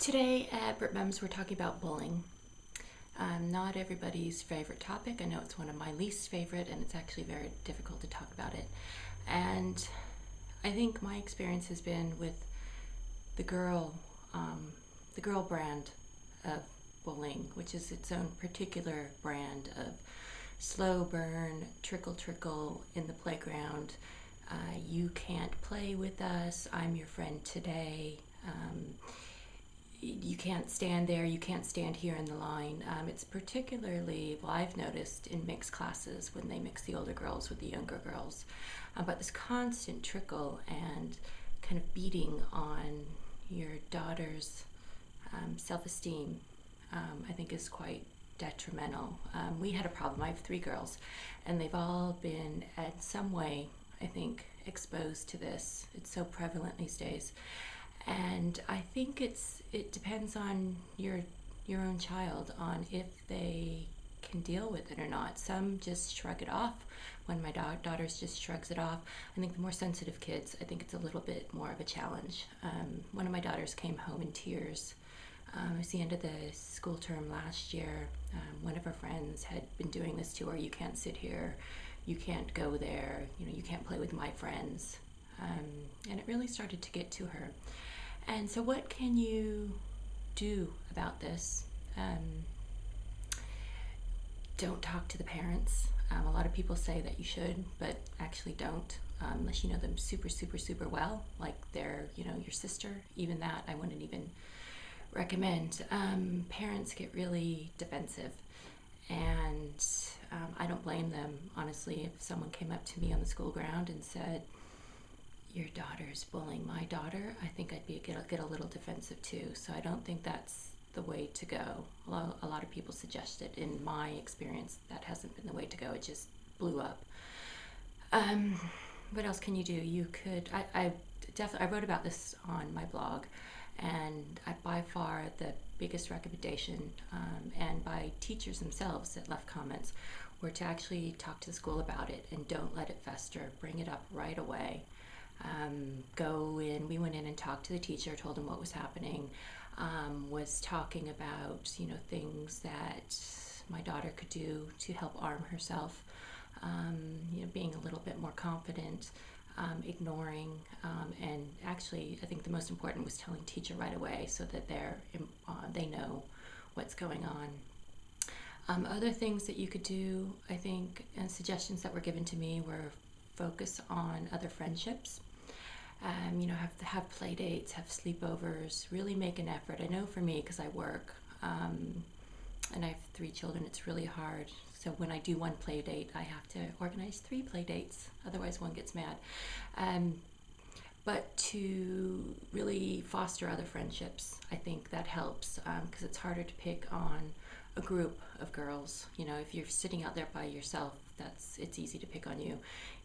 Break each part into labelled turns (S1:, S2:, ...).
S1: Today at Britmums we're talking about bullying. Not everybody's favorite topic. I know it's one of my least favorite, and it's actually very difficult to talk about it. And I think my experience has been with the girl, the girl brand of bullying, which is its own particular brand of slow burn, trickle trickle in the playground. You can't play with us. I'm your friend today. You can't stand there, you can't stand here in the line. It's particularly, well, I've noticed in mixed classes when they mix the older girls with the younger girls. But this constant trickle and kind of beating on your daughter's self-esteem, I think is quite detrimental. We had a problem. I have three girls, and they've all been in some way, I think, exposed to this. It's so prevalent these days. And I think it depends on your own child on if they can deal with it or not. Some just shrug it off. When my daughter's just shrugs it off. I think the more sensitive kids, I think it's a little bit more of a challenge. One of my daughters came home in tears. It was the end of the school term last year. One of her friends had been doing this to her. You can't sit here. You can't go there. You can't play with my friends. And it really started to get to her. And so what can you do about this? Don't talk to the parents. A lot of people say that you should, but actually don't, unless you know them super, super, super well, like they're, your sister. Even that I wouldn't even recommend. Parents get really defensive, and I don't blame them, honestly. If someone came up to me on the school ground and said, your daughter's bullying my daughter, I think I'd get a little defensive too. So I don't think that's the way to go. A lot of people suggest it. In my experience, that hasn't been the way to go. It just blew up. What else can you do? You could, I wrote about this on my blog, and by far the biggest recommendation, and by teachers themselves that left comments, were to actually talk to the school about it and don't let it fester. Bring it up right away. We went in and talked to the teacher, told him what was happening, was talking about, things that my daughter could do to help arm herself, being a little bit more confident, ignoring, and actually I think the most important was telling teacher right away so that they know what's going on. Other things that you could do, I think, and suggestions that were given to me were focus on other friendships. Have play dates, have sleepovers, really make an effort. I know for me, because I work, and I have three children, it's really hard. So when I do one play date, I have to organize 3 play dates, otherwise one gets mad. But to really foster other friendships, I think that helps, because it's harder to pick on a group of girls. If you're sitting out there by yourself, it's easy to pick on you.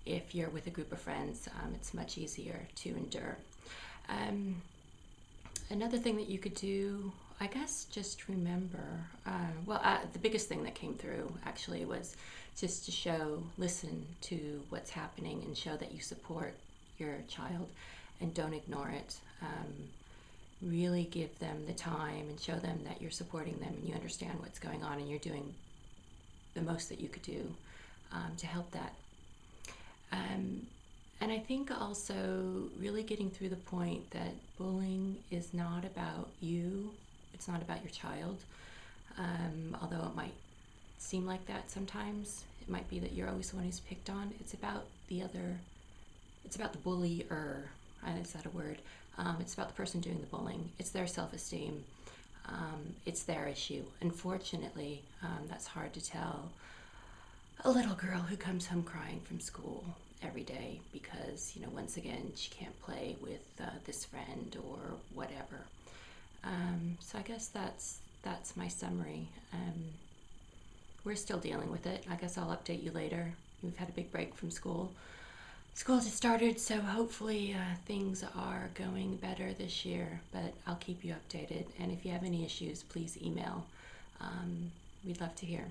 S1: If you're with a group of friends, it's much easier to endure. Another thing that you could do, I guess, just remember, the biggest thing that came through actually was just to listen to what's happening and show that you support your child and don't ignore it. Really give them the time and show them that you're supporting them and you understand what's going on and you're doing the most that you could do to help that. And I think also really getting through the point that bullying is not about you, it's not about your child, although it might seem like that sometimes. It might be that you're always the one who's picked on. It's about the bullier, is that a word? It's about the person doing the bullying. It's their self-esteem. It's their issue. Unfortunately, that's hard to tell a little girl who comes home crying from school every day because, once again, she can't play with this friend or whatever. So I guess that's my summary. We're still dealing with it. I guess I'll update you later. We've had a big break from school. School just started, so hopefully things are going better this year, but I'll keep you updated. And if you have any issues, please email. We'd love to hear.